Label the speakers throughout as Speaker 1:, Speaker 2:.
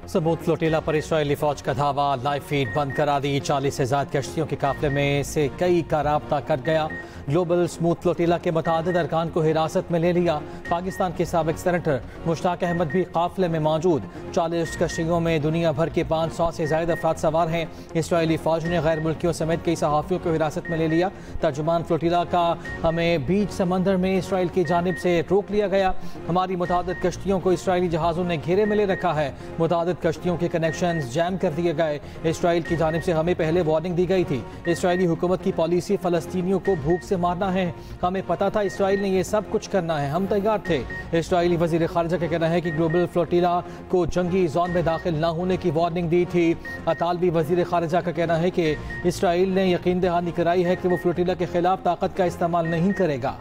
Speaker 1: सबूत फ्लोटिला पर इसराइली फौज का धावा, लाइव फीड बंद करा दी। 40 से ज्यादा कश्तियों के काफिले में से कई का राब्ता कट गया। ग्लोबल स्मूथ फ्लोटिला के मुतादिद अरकान को हिरासत में ले लिया। पाकिस्तान के साबिक सेनेटर मुश्ताक अहमद भी काफिले में मौजूद। 40 कश्तियों में दुनिया भर के 500 से ज्यादा अफराद सवार हैं। इसराइली फौज ने गैर मुल्कियों समेत कई सहाफ़ियों को हिरासत में ले लिया। तर्जुमान फ्लोटिला का हमें बीच समंदर में इसराइल की जानिब से रोक लिया गया। हमारी मुतादिद कश्तियों को इसराइली जहाज़ों ने घेरे में ले रखा है। मुतादिद कश्तियों के कनेक्शन जैम कर दिए गए। इसराइल की जानिब से हमें पहले वार्निंग दी गई थी। इसराइली हुकूमत की पॉलिसी फ़लस्तीनियों को भूख से मारना है। हमें पता था इसराइल ने यह सब कुछ करना है, हम तैयार थे। इसराइली वज़ीर ख़ारिजा का कहना है कि ग्लोबल फ्लोटिला को जंगी जोन में दाखिल न होने की वार्निंग दी थी। अतालवी वज़ीर ख़ारिजा का कहना है कि इसराइल ने यकीन दहानी कराई है कि वो फ्लोटिला के खिलाफ ताकत का इस्तेमाल नहीं करेगा।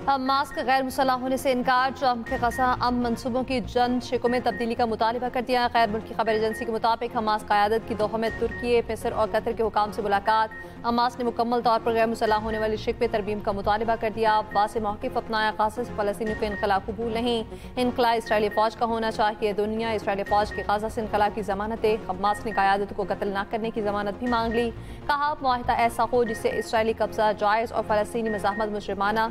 Speaker 2: हमास का गैर मुसल्लह होने से इनकार। ट्रंप के गजा अमन मंसूबों की जन शिकों में तब्दीली का मुतालबा कर दिया। गैर मुल्की खबर एजेंसी के मुताबिक हमास क़यादत की दोहा में तुर्की, मिस्र और कतर के हुकाम से मुलाकात। हमास ने मुकम्मल तौर पर गैर मुसल्लह होने वाली शिक में तरमीम का मुतालबा कर दिया। वाज़ेह मौक़िफ़ अपनाया, गाज़ा से फ़लस्तीनियों का इनक़लाब कबूल नहीं। इनक़लाब इसराइली फ़ौज का होना चाहिए। दुनिया इसराइली फ़ौज के गाज़ा से इनक़लाब की ज़मानतें। हमास ने क़यादत को कत्ल न करने की ज़मानत भी मांग ली। कहा मुआहिदा ऐसा हो जिससे इसराइली कब्ज़ा जायज़ और फ़लस्तीनी मज़ाहमत मुजरिमाना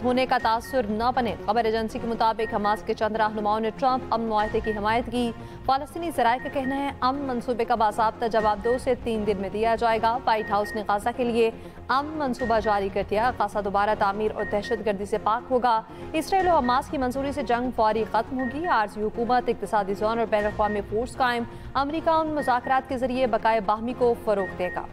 Speaker 2: होने का तासुर न बने। खबर एजेंसी के मुताबिक हमास के चंद रहनुमाओं ने ट्रंप अमन मुआहदे की हिमायत की। फ़लस्तीनी ज़राए का कहना है अमन मंसूबे का बाज़ाब्ता जवाब 2 से 3 दिन में दिया जाएगा। व्हाइट हाउस ने गाज़ा के लिए अमन मंसूबा जारी कर दिया। गाज़ा दोबारा तामीर और दहशतगर्दी से पाक होगा। इसराइल और हमास की मंजूरी से जंग फौरी खत्म होगी। आरज़ी हुकूमत, इक़्तिसादी जोन और बैन अक़वामी फोर्स कायम। अमरीका उन मुज़ाकरात के जरिए बकाए बाहमी को फ़रोग़ देगा।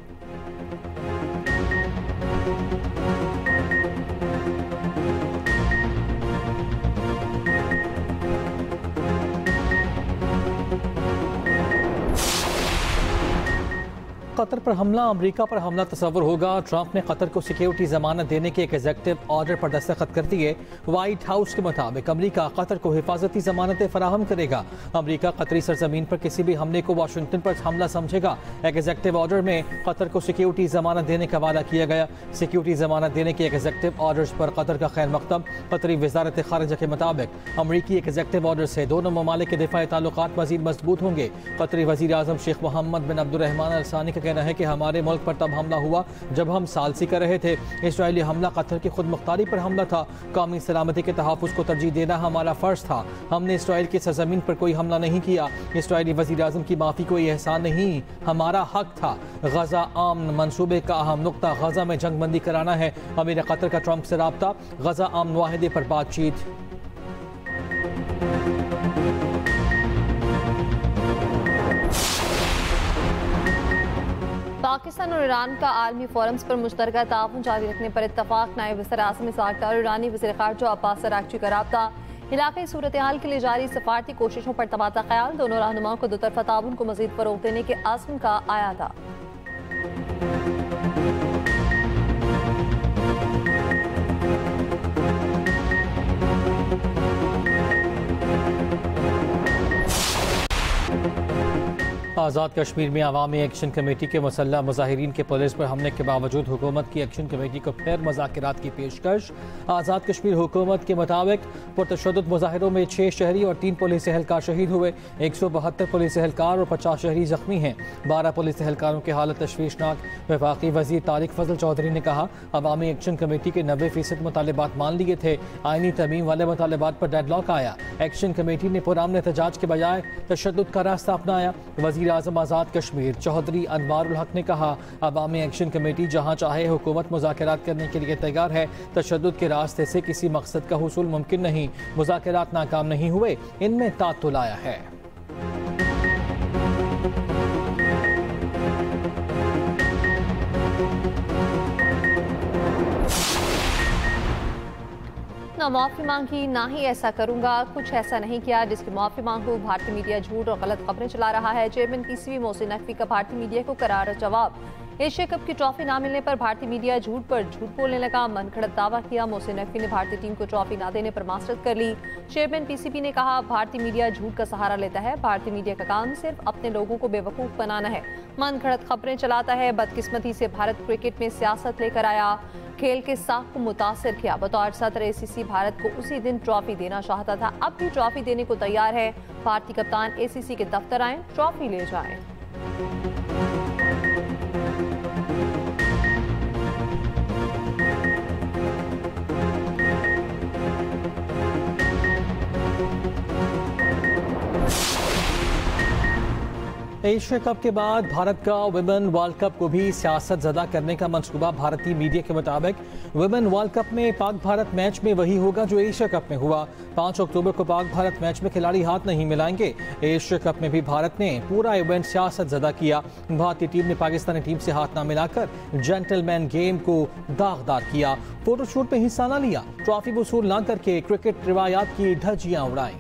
Speaker 1: कतर पर हमला अमेरिका पर हमला तस्वर होगा। ट्रंप ने कतर को सिक्योरिटी जमानत देने के एक एग्जीक्यूटिव ऑर्डर पर दस्तखत कर दिए। व्हाइट हाउस के मुताबिक अमेरिका कतर को हिफाजती जमानतें फराहम करेगा। अमेरिका कतरी सरजमीन पर किसी भी हमले को वाशिंगटन पर हमला समझेगा। एक एग्जीक्यूटिव ऑर्डर में कतर को सिक्योरिटी जमानत देने का वादा किया गया। सिक्योरिटी जमानत देने के एक एग्जीक्यूटिव ऑर्डर पर कतर का खैर मकदम। कतरी वजारत खारिजा के मुताबिक अमरीकी एक एग्जीक्यूटिव ऑर्डर से दोनों ममालिक के दिफाई ताल्लुकात मजीद मजबूत होंगे। कतरी वज़ीर आज़म शेख मोहम्मद बिन अब्दुर्रहमान अल सानी का कहना है कि हमारे मुल्क पर तब हमला हुआ जब हम सालसी कर रहे थे। इसराइली हमला कतर की खुद मुख्तारी पर हमला था। कौमी सलामती के तहफ़्फ़ुज़ को तरजीह देना हमारा फ़र्ज था। हमने इसराइल की सरज़मीन पर कोई हमला नहीं किया। इसराइली वज़ीर आज़म की माफ़ी कोई एहसान नहीं, हमारा हक था। गजा आमन मंसूबे का अहम नुक्ता गजा में जंगबंदी कराना है। अमीर कतर का ट्रंप से राब्ता। गजा आमन मुआहदे पर बातचीत।
Speaker 2: पाकिस्तान और ईरान का आलमी फोरम्स पर मुश्तरका ताउन जारी रखने पर इत्तफाक। नायब वज़ीर आज़म इसहाक डार और ईरानी वज़ीर ख़ारिजा अब्बास अराग़ची का राब्ता। इलाक़ाई सूरत हाल के लिए जारी सफारती कोशिशों पर तबादला ख्याल। दोनों रहनुमाओं को दोतरफ़ा ताउन को मज़ीद फ़रोग़ देने के आज़म का आया था।
Speaker 1: आज़ाद कश्मीर में अवामी एक्शन कमेटी के मुसल्लह मुजाहिरीन के पुलिस पर हमले के बावजूद हुकूमत की एक्शन कमेटी को फिर मुज़ाकरात की पेशकश। आज़ाद कश्मीर हुकूमत के मुताबिक पुरतशद्दुद मुजाहिरों में 6 शहरी और 3 पुलिस एहलकार शहीद हुए। 172 पुलिस एहलकार और 50 शहरी जख्मी हैं। 12 पुलिस एहलकारों की हालत तशवीशनाक। वफाकी वज़ीर तारिक फजल चौधरी ने कहा अवामी एक्शन कमेटी के 90% मुतालबात मान लिए थे। आइनी तरमीम वाले मुतालबात पर डेडलॉक आया। एक्शन कमेटी ने पुराने एहतजाज के बजाय तशद्दुद का रास्ता अपनाया। वज़ीर आज़म आज़ाद कश्मीर चौधरी अनवारुल हक ने कहा अवामी एक्शन कमेटी जहाँ चाहे हुकूमत मुज़ाकरात करने के लिए तैयार है। तशद्दुद के रास्ते से किसी मकसद का हुसूल मुमकिन नहीं। मुज़ाकरात नाकाम नहीं हुए, इनमें तातुल आया है।
Speaker 2: ना माफ़ी मांगी ना ही ऐसा करूंगा, कुछ ऐसा नहीं किया जिसकी माफ़ी मांगू। भारतीय मीडिया झूठ और गलत खबरें चला रहा है। चेयरमैन पीसीबी मोहसिन नकवी का भारतीय मीडिया को करारा जवाब। एशिया कप की ट्रॉफी ना मिलने पर भारतीय मीडिया झूठ पर झूठ बोलने लगा। मनगढ़ंत दावा किया। मोहसिन नकवी ने भारतीय टीम को ट्रॉफी ना देने पर मास्टरत कर ली। चेयरमैन पीसीबी ने कहा भारतीय मीडिया झूठ का सहारा लेता है। भारतीय मीडिया का काम सिर्फ अपने लोगों को बेवकूफ़ बनाना है। मन घड़त खबरें चलाता है, बदकिस्मती से भारत क्रिकेट में सियासत लेकर आया, खेल के साख को मुतासर किया। बतौर सदर ACC भारत को उसी दिन ट्रॉफी देना चाहता था, अब भी ट्रॉफी देने को तैयार है। भारतीय कप्तान ACC के दफ्तर आए, ट्रॉफी ले जाएं।
Speaker 1: एशिया कप के बाद भारत का विमेन वर्ल्ड कप को भी सियासत ज़दा करने का मंसूबा। भारतीय मीडिया के मुताबिक विमेन वर्ल्ड कप में पाक भारत मैच में वही होगा जो एशिया कप में हुआ। 5 अक्टूबर को पाक भारत मैच में खिलाड़ी हाथ नहीं मिलाएंगे। एशिया कप में भी भारत ने पूरा इवेंट सियासत ज़दा किया। भारतीय टीम ने पाकिस्तानी टीम से हाथ न मिलाकर जेंटलमैन गेम को दागदार किया। फोटोशूट में हिस्सा न लिया, ट्रॉफी वसूल न करके क्रिकेट रिवायात की धज्जियां उड़ाई।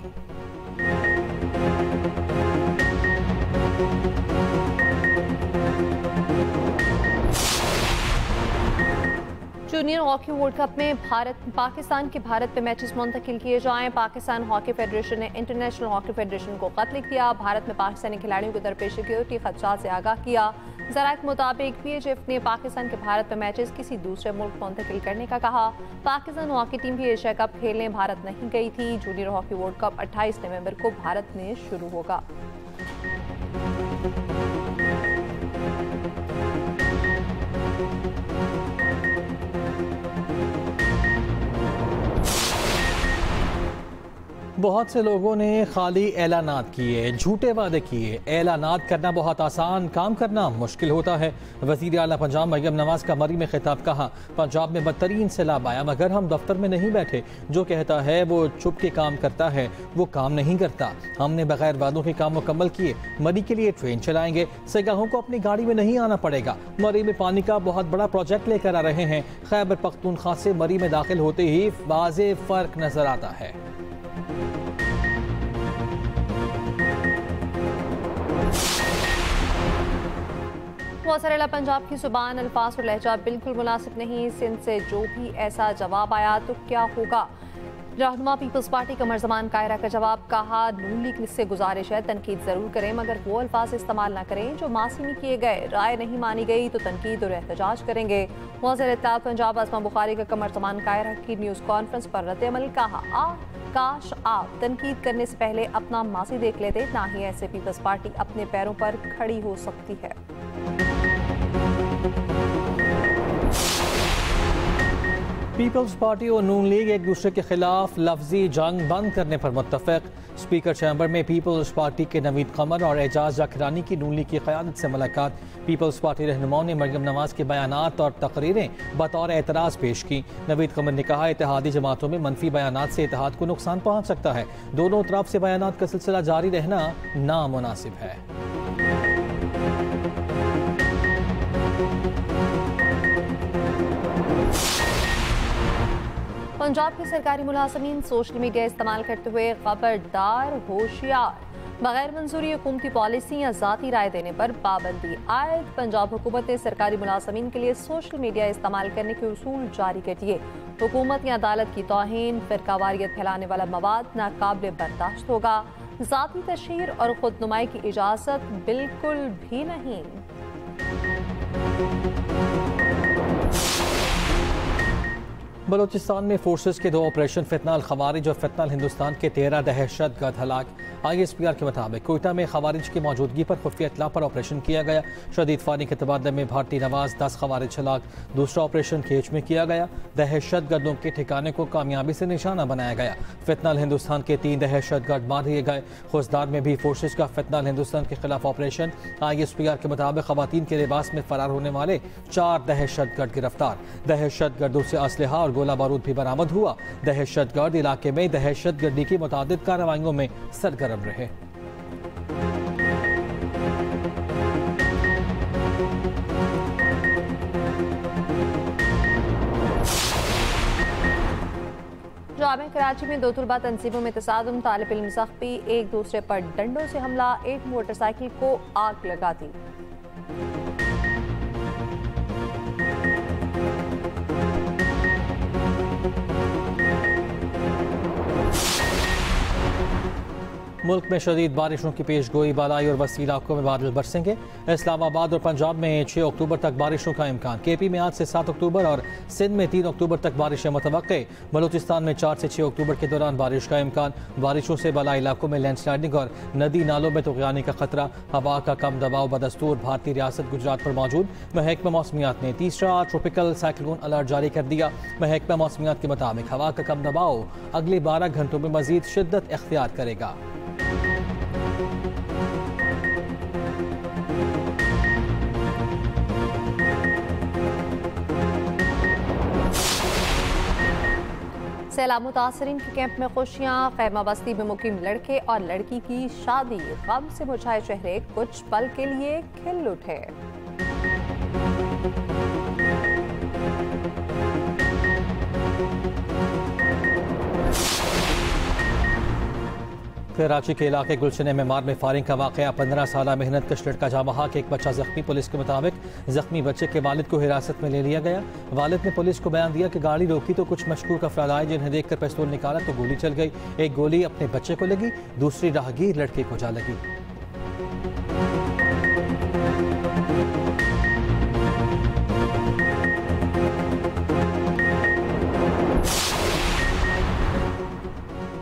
Speaker 2: जूनियर हॉकी वर्ल्ड कप में पाकिस्तान के भारत पे मैचेस मुंतकिल किए जाएं। पाकिस्तान हॉकी फेडरेशन ने इंटरनेशनल हॉकी फेडरेशन को खत लिख दिया। भारत में पाकिस्तानी खिलाड़ियों को दरपेश सिक्योरिटी खदशात से आगाह किया। ज़राए के मुताबिक PHF ने पाकिस्तान के भारत में मैचेस किसी दूसरे मुल्क मुंतकिल करने का कहा। पाकिस्तान हॉकी टीम भी एशिया कप खेलने भारत नहीं गई थी। जूनियर हॉकी वर्ल्ड कप 28 नवंबर को भारत में शुरू होगा।
Speaker 1: बहुत से लोगों ने खाली ऐलानात किए, झूठे वादे किए। ऐलानात करना बहुत आसान, काम करना मुश्किल होता है। वज़ीर आला पंजाब मरियम नवाज का मरी में खिताब। कहा, पंजाब में बदतरीन सैलाब आया मगर हम दफ्तर में नहीं बैठे। जो कहता है वो चुप के काम करता है, वो काम नहीं करता। हमने बगैर वादों के काम मुकम्मल किए। मरी के लिए ट्रेन चलाएंगे, सयाहों को अपनी गाड़ी में नहीं आना पड़ेगा। मरी में पानी का बहुत बड़ा प्रोजेक्ट लेकर आ रहे हैं। खैबर पख्तूनख्वा से मरी में दाखिल होते ही वाज़े फ़र्क नजर आता है।
Speaker 2: मौसर पंजाब की जुबान, अल्फाज और लहजा बिल्कुल मुनासिब नहीं। सिंध से जो भी ऐसा जवाब आया तो क्या होगा। रहनुमा पीपल्स पार्टी कमर जमान कायरा का जवाब। कहा, नून लीग से गुजारिश है तनकीद जरूर करें मगर वो अल्फाज इस्तेमाल न करें जो मासी में किए गए। राय नहीं मानी गई तो तनकीद और एहतजाज करेंगे। मौसर इत्तेहाद पंजाब आसमा बुखारी का कमर जमान कायरा की न्यूज़ कॉन्फ्रेंस पर रद्द-ए-अमल। कहा, काश आप तनकीद करने से पहले अपना मासी देख लेते, ना ही ऐसे पीपल्स पार्टी अपने पैरों पर खड़ी हो सकती है।
Speaker 1: पीपल्स पार्टी और नून लीग एक दूसरे के खिलाफ लफ्जी जंग बंद करने पर मुत्तफिक। स्पीकर चैम्बर में पीपल्स पार्टी के नवीद कमर और एजाज जाकिरानी की नून लीग की क़यादत से मुलाकात। पीपल्स पार्टी रहनुमाओं ने मरियम नवाज के बयानात और तकरीरें बतौर एतराज़ पेश की। नवीद कमर ने कहा, इत्तेहादी जमातों में मनफी बयानात से इत्तेहाद को नुकसान पहुँच सकता है। दोनों तरफ से बयानात का सिलसिला जारी रहना नामुनासिब है।
Speaker 2: पंजाब के सरकारी मुलाजमीन सोशल मीडिया इस्तेमाल करते हुए खबरदार, होशियार, बगैर मंजूरी हुकूमती पॉलिसी या ज़ाती राय देने पर पाबंदी आयद। पंजाब हुकूमत ने सरकारी मुलाजमीन के लिए सोशल मीडिया इस्तेमाल करने के उसूल जारी कर दिए। हुकूमत या अदालत की तौहीन, फिरकावारियत फैलाने वाला मवाद नाकाबिल बर्दाश्त होगा। ज़ाती तशहीर और खुदनुमाई की इजाज़त बिल्कुल भी नहीं।
Speaker 1: बलोचिस्तान में फोर्सेस के 2 ऑपरेशन फितनाल खवारिज और फितनाल हिंदुस्तान के 13 दहशतगर्द हलाक। ISPR के मुताबिक कोयटा में खवारिज की मौजूदगी पर खुफिया इत्तला पर ऑपरेशन किया गया। शदीद फानी के तबादले में भारतीय नवाज 10 खवारिज हलाक। दूसरा ऑपरेशन खेच में किया गया। दहशतगर्दों के ठिकाने को कामयाबी से निशाना बनाया गया। फितनाल हिंदुस्तान के 3 दहशतगर्द मार दिए गए। खुशदार में भी फोर्सेस का फितनाल हिंदुस्तान के खिलाफ ऑपरेशन। ISPR के मुताबिक खवातीन के लिबास में फरार होने वाले 4 दहशतगर्द गिरफ्तार। दहशतगर्दों से असलहा और गोला बारूद भी बरामद हुआ। दहशतगर्द इलाके में दहशतगर्दी की मुतादिद कार्रवाइयों में सरगर्म रहे।
Speaker 2: जामे कराची में 2 तुलबा तंजीमों में तसादुम, तालिब इल्म ज़ख्मी, एक दूसरे पर डंडों से हमला, एक मोटरसाइकिल को आग लगा दी।
Speaker 1: मुल्क में शदीद बारिशों की पेश गोई, बालाई और वसी इलाकों में बादल बरसेंगे। इस्लामाबाद और पंजाब में 6 अक्टूबर तक बारिशों का इम्कान। केपी में आज से 7 अक्टूबर और सिंध में 3 अक्टूबर तक बारिशें मुतवक्के। बलूचिस्तान में 4 से 6 अक्टूबर के दौरान बारिश का इम्कान। बारिशों से बालाई इलाकों में लैंडस्लाइडिंग और नदी नालों में तुग़यानी का खतरा। हवा का कम दबाव बदस्तूर भारतीय रियासत गुजरात पर मौजूद। महकमा मौसमियात ने तीसरा ट्रॉपिकल साइक्लोन अलर्ट जारी कर दिया। महकमा मौसमियात के मुताबिक हवा का कम दबाव अगले 12 घंटों में मजीद शिद्दत इख्तियार करेगा।
Speaker 2: सैलाब मुतासरीन के कैंप में खुशियाँ, खैमा बस्ती में मुकीम लड़के और लड़की की शादी। गम से मुरझाए चेहरे कुछ पल के लिए खिल उठे।
Speaker 1: कराची के इलाके गुलशन मेमार में फायरिंग का वाकया। 15 साल मेहनत कश लड़का जाँ बहा के एक बच्चा जख्मी। पुलिस के मुताबिक जख्मी बच्चे के वालिद को हिरासत में ले लिया गया। वालिद ने पुलिस को बयान दिया कि गाड़ी रोकी तो कुछ मशकूक अफराद आए, जिन्हें देखकर पिस्तौल निकाला तो गोली चल गई। एक गोली अपने बच्चे को लगी, दूसरी राहगीर लड़के को जा लगी।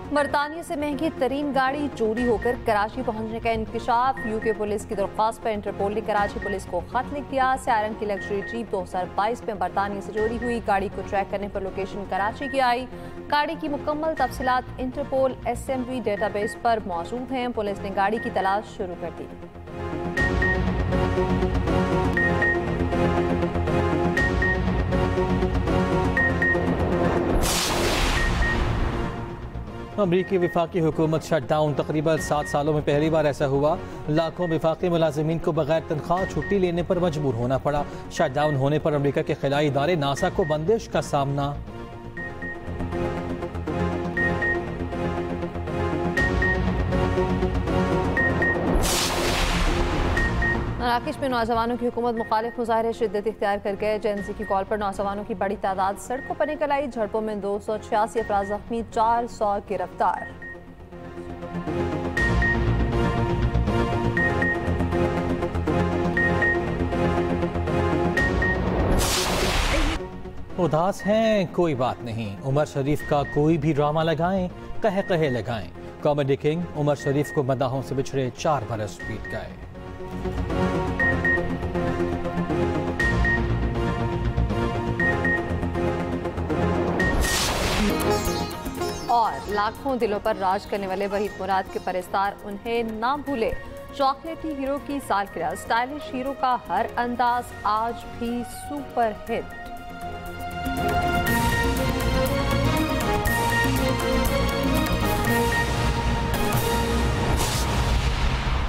Speaker 2: बरतानिया से महंगी तरीन गाड़ी चोरी होकर कराची पहुंचने का इंकशाफ। यूके पुलिस की दरख्वास्त पर इंटरपोल ने कराची पुलिस को खत लिख दिया। सायरन की लग्जरी जीप 2022 में बरतानिया से चोरी हुई। गाड़ी को ट्रैक करने पर लोकेशन कराची की आई। गाड़ी की मुकम्मल तफसीलात इंटरपोल SMV डेटाबेस पर मौजूद हैं। पुलिस ने गाड़ी की तलाश शुरू कर दी।
Speaker 1: अमरीकी विफाकी हुकूमत शटडाउन। तकरीबन 7 सालों में पहली बार ऐसा हुआ। लाखों विफाकी मुलाजिमीन को बगैर तनख्वाह छुट्टी लेने पर मजबूर होना पड़ा। शटडाउन होने पर अमरीका के खिलाई इदारे नासा को बंदिश का सामना।
Speaker 2: मराकश में नौजवानों की हुकूमत मुखालिफ मुजाहरे शिद्दत इख्तियार कर गए। जेएनसी की कॉल पर नौजवानों की बड़ी तादाद सड़कों पर निकल आई। झड़पों में 286 अफराद जख्मी, 400 गिरफ्तार।
Speaker 1: उदास हैं कोई बात नहीं, उमर शरीफ का कोई भी ड्रामा लगाएं, कहे कहे लगाएं। कॉमेडी किंग उमर शरीफ को मदाहों से बिछड़े 4 बरस बीत गए।
Speaker 2: और लाखों दिलों पर राज करने वाले वहीद मुराद के परस्तार उन्हें ना भूले। चॉकलेटी हीरो की सालगिरह, स्टाइलिश हीरो का हर अंदाज आज भी सुपर हिट।